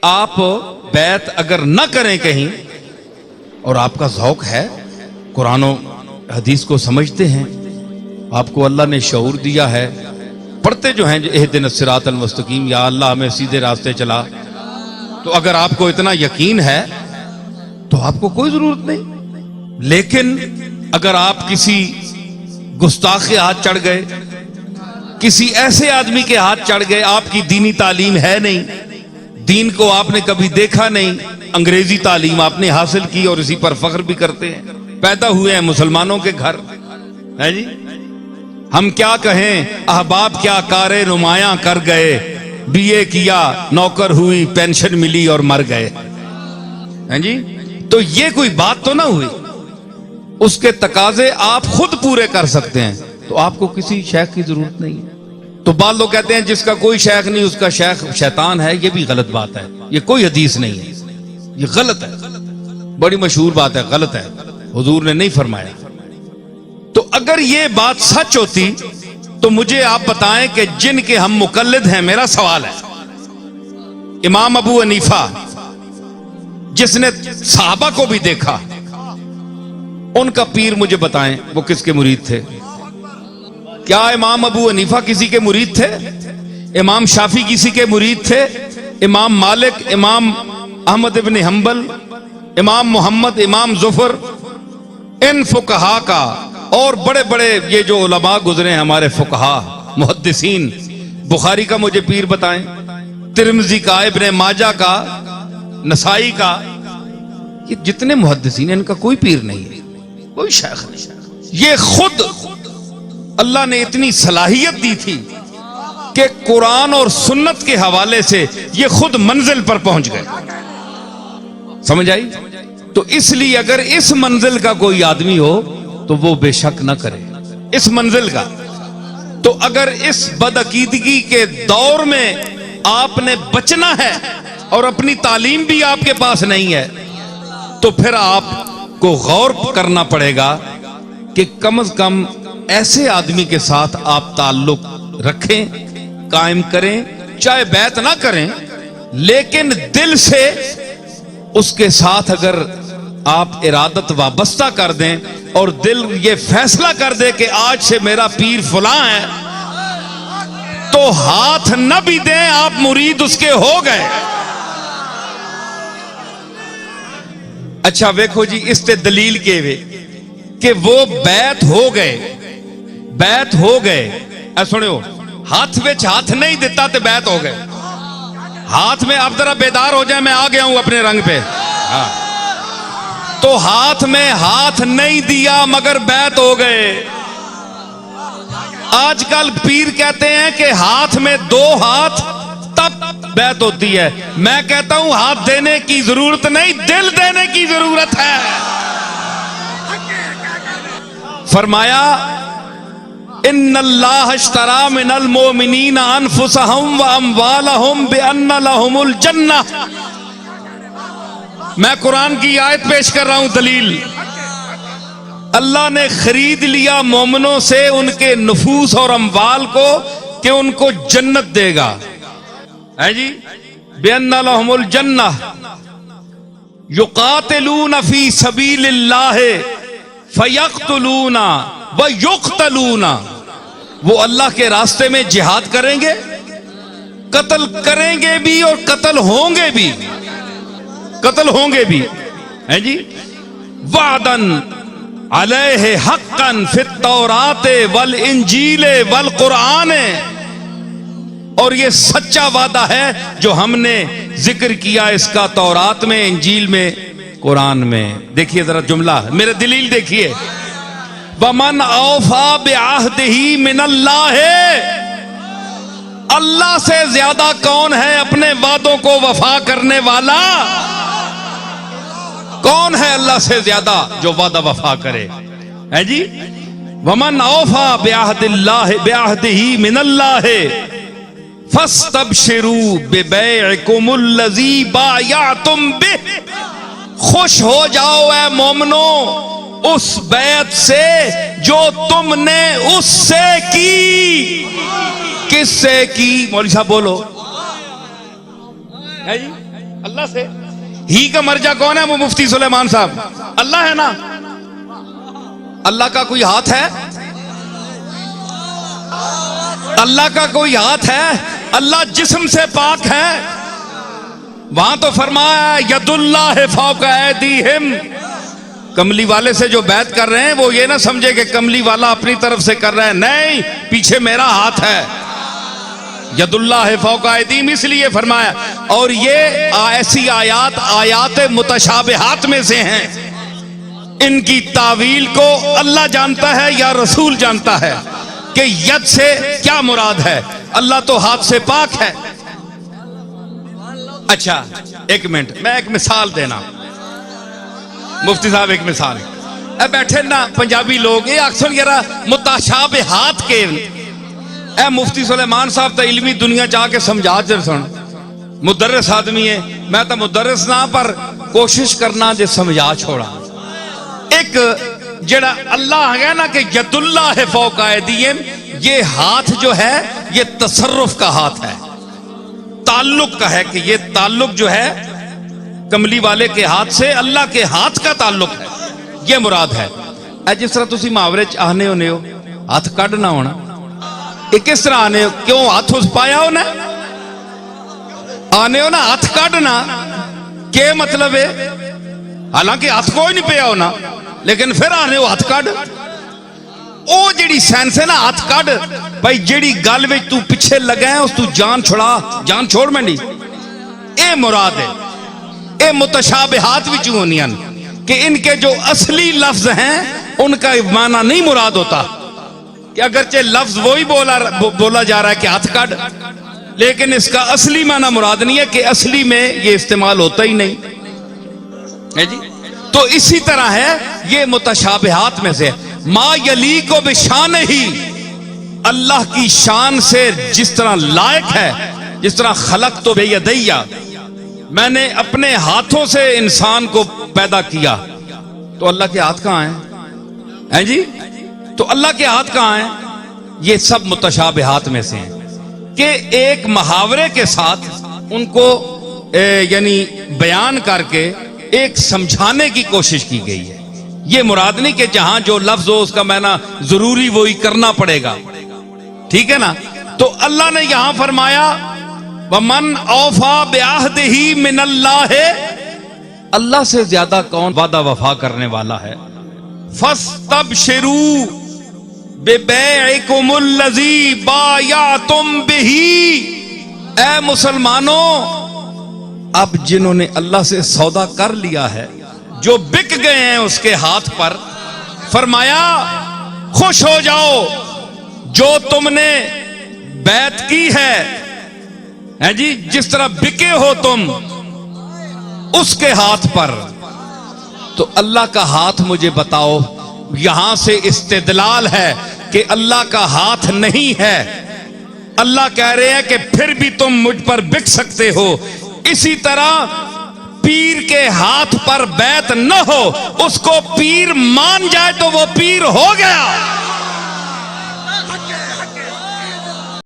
آپ بیعت اگر نہ کریں کہیں اور آپ کا ذوق ہے، قرآن و حدیث کو سمجھتے ہیں، آپ کو اللہ نے شعور دیا ہے، پڑھتے جو ہیں اہدنا الصراط المستقیم، یا اللہ ہمیں سیدھے راستے چلا، تو اگر آپ کو اتنا یقین ہے تو آپ کو کوئی ضرورت نہیں۔ لیکن اگر آپ کسی گستاخ کے ہاتھ چڑھ گئے، کسی ایسے آدمی کے ہاتھ چڑھ گئے، آپ کی دینی تعلیم ہے نہیں، دین کو آپ نے کبھی دیکھا نہیں، انگریزی تعلیم آپ نے حاصل کی اور اسی پر فخر بھی کرتے ہیں، پیدا ہوئے ہیں مسلمانوں کے گھر ہے جی، ہم کیا کہیں، احباب کیا کارے نمایاں کر گئے، بی اے کیا نوکر ہوئی پینشن ملی اور مر گئے ہیں جی، تو یہ کوئی بات تو نہ ہوئی، اس کے تقاضے آپ خود پورے کر سکتے ہیں، تو آپ کو کسی شیخ کی ضرورت نہیں ہے۔ تو بعض لوگ کہتے ہیں جس کا کوئی شیخ نہیں اس کا شیخ شیطان ہے، یہ بھی غلط بات ہے، یہ کوئی حدیث نہیں ہے، یہ غلط ہے، بڑی مشہور بات ہے، غلط ہے، حضور نے نہیں فرمایا۔ تو اگر یہ بات سچ ہوتی تو مجھے آپ بتائیں کہ جن کے ہم مقلد ہیں، میرا سوال ہے، امام ابو حنیفہ جس نے صحابہ کو بھی دیکھا، ان کا پیر مجھے بتائیں وہ کس کے مرید تھے؟ کیا امام ابو حنیفہ کسی کے مرید تھے؟ امام شافعی کسی کے مرید تھے؟ امام مالک، امام احمد ابن حنبل، امام محمد، امام ظفر، ان فقہا کا، اور بڑے بڑے یہ جو علماء گزرے ہیں ہمارے فقہا محدثین، بخاری کا مجھے پیر بتائیں، ترمذی کا، ابن ماجہ کا، نسائی کا، یہ جتنے محدثین ہیں ان کا کوئی پیر نہیں ہے، کوئی شیخ نہیں۔ یہ خود اللہ نے اتنی صلاحیت دی تھی کہ قرآن اور سنت کے حوالے سے یہ خود منزل پر پہنچ گئے، سمجھ آئی؟ تو اس لیے اگر اس منزل کا کوئی آدمی ہو تو وہ بے شک نہ کرے اس منزل کا۔ تو اگر اس بدعقیدگی کے دور میں آپ نے بچنا ہے اور اپنی تعلیم بھی آپ کے پاس نہیں ہے، تو پھر آپ کو غور کرنا پڑے گا کہ کم از کم ایسے آدمی کے ساتھ آپ تعلق رکھیں، قائم کریں، چاہے بیعت نہ کریں، لیکن دل سے اس کے ساتھ اگر آپ ارادت وابستہ کر دیں اور دل یہ فیصلہ کر دے کہ آج سے میرا پیر فلاں ہے، تو ہاتھ نہ بھی دیں آپ مرید اس کے ہو گئے۔ اچھا ویکھو جی، اس تے دلیل کے وے کہ وہ بیعت ہو گئے، بیعت ہو گئے، اے سنو، ہاتھ وچ ہاتھ نہیں دیتا تے بیعت ہو گئے، ہاتھ میں، آپ ذرا بیدار ہو جائیں، میں آ گیا ہوں اپنے رنگ پہ، ہاں، تو ہاتھ میں ہاتھ نہیں دیا مگر بیعت ہو گئے۔ آج کل پیر کہتے ہیں کہ ہاتھ میں دو ہاتھ تب بیعت ہوتی ہے، میں کہتا ہوں ہاتھ دینے کی ضرورت نہیں، دل دینے کی ضرورت ہے۔ فرمایا ان اللہ اشترى من المؤمنین انفسهم واموالهم بان لهم الجنہ۔ میں قرآن کی آیت پیش کر رہا ہوں، دلیل، اللہ نے خرید لیا مومنوں سے ان کے نفوس اور اموال کو کہ ان کو جنت دے گا، ہے جی، بان لهم الجنہ یقاتلون فی سبیل اللہ فیقتلون ویقتلون، وہ اللہ کے راستے میں جہاد کریں گے، قتل کریں گے بھی اور قتل ہوں گے بھی، قتل ہوں گے بھی، ہے جی، وعدن علیہ حقا فی التوراۃ والانجیل والقرآن، اور یہ سچا وعدہ ہے جو ہم نے ذکر کیا اس کا تورات میں، انجیل میں، قرآن میں۔ دیکھیے ذرا جملہ، میرے دلیل دیکھیے، وَمَنْ أَوْفَى بِعَهْدِهِ مِنَ اللَّهِ، اللہ سے زیادہ کون ہے اپنے وعدوں کو وفا کرنے والا؟ کون ہے اللہ سے زیادہ جو وعدہ وفا کرے، ہے جی، وَمَنْ أَوْفَى بِعَهْدِهِ مِنَ اللَّهِ فَاسْتَبْشِرُوا بِبَيْعِكُمُ الَّذِي بَايَعْتُمْ بِهِ، خوش ہو جاؤ اے مومنو اس بیعت سے جو تم نے اس سے کی۔ کس سے کی؟ مولوی صاحب بولو، ہے جی، اللہ سے. ہی کا مرجع کون ہے؟ وہ مفتی سلیمان صاحب. اللہ ہے نا. اللہ کا کوئی ہاتھ ہے؟ اللہ کا کوئی ہاتھ ہے؟ اللہ جسم سے پاک ہے. وہاں تو فرمایا ید اللہ فوق ایدیہم. کملی والے سے جو بیعت کر رہے ہیں وہ یہ نہ سمجھے کہ کملی والا اپنی طرف سے کر رہا ہے. نہیں, پیچھے میرا ہاتھ ہے. ید اللہ فوق ایدیہم اس لیے فرمایا. اور یہ ایسی آیات متشابہات میں سے ہیں. ان کی تعویل کو اللہ جانتا ہے یا رسول جانتا ہے کہ ید سے کیا مراد ہے. اللہ تو ہاتھ سے پاک ہے. اچھا ایک منٹ, میں ایک مثال دینا. مفتی صاحب ایک مثال. اے بیٹھے نا پنجابی لوگ یہ اکثر یرا متشابہات کے. اے مفتی سلیمان صاحب تا علمی دنیا جا کے سمجھا جر سن. مدرس آدمی ہے, میں تو مدرس نہ پر کوشش کرنا جے سمجھا چھوڑا. ایک جڑا اللہ ہے نا کہ ید اللہ فوق ایدیہم, یہ ہاتھ جو ہے یہ تصرف کا ہاتھ ہے, تعلق کا ہے. کہ یہ تعلق جو ہے کملی والے کے ہاتھ سے اللہ کے ہاتھ کا تعلق ہے, یہ مراد ہے. اے جس طرح تسی محاورے چ آنے ہونے ہو ہاتھ کڈنا ہونا, یہ کس طرح آنے ہو؟ کیوں ہاتھ اس پایا ہونا آنے ہو نا ہاتھ کڈنا. کیا مطلب ہے؟ حالانکہ ہاتھ کوئی نہیں پیا ہونا لیکن پھر آنے ہو ہاتھ کڈ. او جیڑی سینس ہے نا ہاتھ کڈ بھائی, جیڑی گل وچ تو پیچھے لگا ہے اس تو جان چھڑا, جان چھوڑ منڈی. اے مراد ہے. اے متشابہات وچ ہونیاں کہ ان کے جو اصلی لفظ ہیں ان کا معنی نہیں مراد ہوتا. کہ اگرچہ لفظ وہی بولا جا رہا ہے کہ ہاتھ کڈ, لیکن اس کا اصلی معنی مراد نہیں ہے کہ اصلی میں یہ استعمال ہوتا ہی نہیں ہے جی. تو اسی طرح ہے یہ متشابہات میں سے. ما یلیق بشان ہی, اللہ کی شان سے جس طرح لائق ہے, جس طرح خلق تو بیدیا, میں نے اپنے ہاتھوں سے انسان کو پیدا کیا. تو اللہ کے ہاتھ کہاں ہیں جی؟ تو اللہ کے ہاتھ کہاں ہیں؟ یہ سب متشابہات میں سے ہیں کہ ایک محاورے کے ساتھ ان کو یعنی بیان کر کے ایک سمجھانے کی کوشش کی گئی ہے. یہ مراد نہیں کہ جہاں جو لفظ ہو اس کا معنی ضروری وہی کرنا پڑے گا. ٹھیک ہے نا. تو اللہ نے یہاں فرمایا وَمَنْ أَوْفَى بِعَهْدِهِ مِنَ اللَّهِ, اللہ سے زیادہ کون وعدہ وفا کرنے والا ہے. فَاسْتَبْشِرُوا بِبَيْعِكُمُ الَّذِي بَايَعْتُمْ بِهِ, اے مسلمانوں اب جنہوں نے اللہ سے سودا کر لیا ہے, جو بک گئے ہیں اس کے ہاتھ پر, فرمایا خوش ہو جاؤ جو تم نے بیعت کی ہے جی, جس طرح بکے ہو تم اس کے ہاتھ پر. تو اللہ کا ہاتھ مجھے بتاؤ. یہاں سے استدلال ہے کہ اللہ کا ہاتھ نہیں ہے. اللہ کہہ رہے ہیں کہ پھر بھی تم مجھ پر بک سکتے ہو. اسی طرح پیر کے ہاتھ پر بیعت نہ ہو, اس کو پیر مان جائے تو وہ پیر ہو گیا.